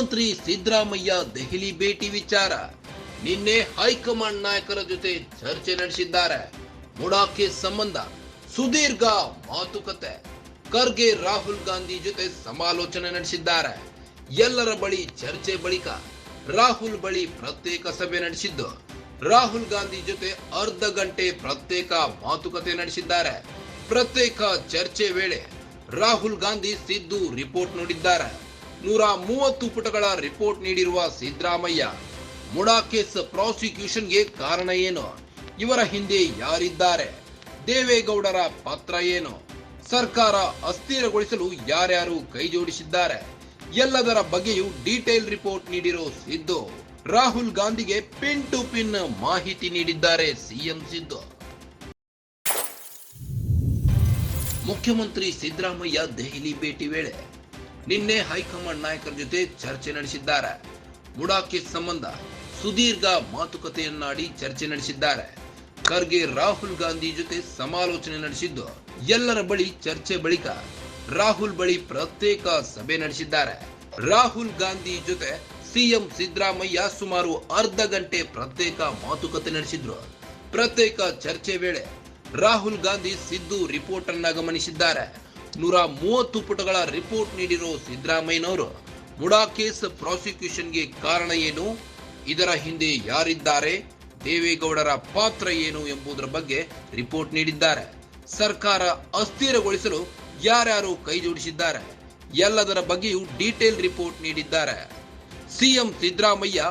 ಮುಖ್ಯಮಂತ್ರಿ ಸಿದ್ದರಾಮಯ್ಯ ದೆಹಲಿ ಭೇಟಿ ವಿಚಾರ ನಿನ್ನೆ ಹೈಕಮಾಂಡ್ ನಾಯಕರ ಜೊತೆ ಚರ್ಚೆ ನಡೆಸಿದ್ದಾರೆ. ಮುಡಾಕ್ಕೆ ಸಂಬಂಧ ಸುದೀರ್ಘ ಮಾತುಕತೆ. ಖರ್ಗೆ ರಾಹುಲ್ ಗಾಂಧಿ ಜೊತೆ ಸಮಾಲೋಚನೆ ನಡೆಸಿದ್ದಾರೆ. ಎಲ್ಲರ ಬಳಿ ಚರ್ಚೆ ಬಳಿಕ ರಾಹುಲ್ ಬಳಿ ಪ್ರತ್ಯೇಕ ಸಭೆ ನಡೆಸಿದ್ದು, ರಾಹುಲ್ ಗಾಂಧಿ ಜೊತೆ ಅರ್ಧ ಗಂಟೆ ಪ್ರತ್ಯೇಕ ಮಾತುಕತೆ ನಡೆಸಿದ್ದಾರೆ. ಪ್ರತ್ಯೇಕ ಚರ್ಚೆ ವೇಳೆ ರಾಹುಲ್ ಗಾಂಧಿ ಸಿದ್ದು ರಿಪೋರ್ಟ್ ನೀಡಿದ್ದಾರೆ. 130 ಪುಟಗಳ ರಿಪೋರ್ಟ್ ನೀಡಿರುವ ಸಿದ್ದರಾಮಯ್ಯ ಮುಡಾ ಕೇಸ್ ಪ್ರಾಸಿಕ್ಯೂಷನ್ಗೆ ಕಾರಣ ಏನು, ಇವರ ಹಿಂದೆ ಯಾರಿದ್ದಾರೆ, ದೇವೇಗೌಡರ ಪತ್ರ ಏನು, ಸರ್ಕಾರ ಅಸ್ಥಿರಗೊಳಿಸಲು ಯಾರ್ಯಾರು ಕೈ ಜೋಡಿಸಿದ್ದಾರೆ, ಎಲ್ಲದರ ಬಗ್ಗೆಯೂ ಡೀಟೇಲ್ ರಿಪೋರ್ಟ್ ನೀಡಿರೋ ಸಿದ್ದು ರಾಹುಲ್ ಗಾಂಧಿಗೆ ಪಿನ್ ಟು ಪಿನ್ ಮಾಹಿತಿ ನೀಡಿದ್ದಾರೆ ಸಿಎಂ ಸಿದ್ದು. ಮುಖ್ಯಮಂತ್ರಿ ಸಿದ್ದರಾಮಯ್ಯ ದೆಹಲಿ ಭೇಟಿ ವೇಳೆ ನಿನ್ನೆ ಹೈಕಮಾಂಡ್ ನಾಯಕರ ಜೊತೆ ಚರ್ಚೆ ನಡೆಸಿದ್ದಾರೆ. ಮುಡಾ ಕೇಸ್ ಸಂಬಂಧ ಸುದೀರ್ಘ ಮಾತುಕತೆಯನ್ನಾಡಿ ಚರ್ಚೆ ನಡೆಸಿದ್ದಾರೆ. ಖರ್ಗೆ ರಾಹುಲ್ ಗಾಂಧಿ ಜೊತೆ ಸಮಾಲೋಚನೆ ನಡೆಸಿದ್ದು, ಎಲ್ಲರ ಬಳಿ ಚರ್ಚೆ ಬಳಿಕ ರಾಹುಲ್ ಬಳಿ ಪ್ರತ್ಯೇಕ ಸಭೆ ನಡೆಸಿದ್ದಾರೆ. ರಾಹುಲ್ ಗಾಂಧಿ ಜೊತೆ ಸಿಎಂ ಸಿದ್ದರಾಮಯ್ಯ ಸುಮಾರು ಅರ್ಧ ಗಂಟೆ ಪ್ರತ್ಯೇಕ ಮಾತುಕತೆ ನಡೆಸಿದ್ರು. ಪ್ರತ್ಯೇಕ ಚರ್ಚೆ ವೇಳೆ ರಾಹುಲ್ ಗಾಂಧಿ ಸಿದ್ದು ರಿಪೋರ್ಟ್ ಅನ್ನ ಗಮನಿಸಿದ್ದಾರೆ. 130 ಪುಟಗಳ ರಿಪೋರ್ಟ್ ನೀಡಿರೋ ಸಿದ್ದರಾಮಯ್ಯನವರು ಮುಡಾ ಕೇಸ್ ಪ್ರಾಸಿಕ್ಯೂಷನ್ಗೆ ಕಾರಣ ಏನು, ಇದರ ಹಿಂದೆ ಯಾರಿದ್ದಾರೆ, ದೇವೇಗೌಡರ ಪಾತ್ರ ಏನು ಎಂಬುದರ ಬಗ್ಗೆ ರಿಪೋರ್ಟ್ ನೀಡಿದ್ದಾರೆ. ಸರ್ಕಾರ ಅಸ್ಥಿರಗೊಳಿಸಲು ಯಾರ್ಯಾರು ಕೈ ಜೋಡಿಸಿದ್ದಾರೆ, ಎಲ್ಲದರ ಬಗ್ಗೆಯೂ ಡೀಟೇಲ್ ರಿಪೋರ್ಟ್ ನೀಡಿದ್ದಾರೆ. ಸಿಎಂ ಸಿದ್ದರಾಮಯ್ಯ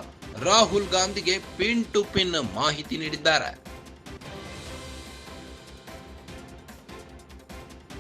ರಾಹುಲ್ ಗಾಂಧಿಗೆ ಪಿನ್ ಟು ಪಿನ್ ಮಾಹಿತಿ ನೀಡಿದ್ದಾರೆ.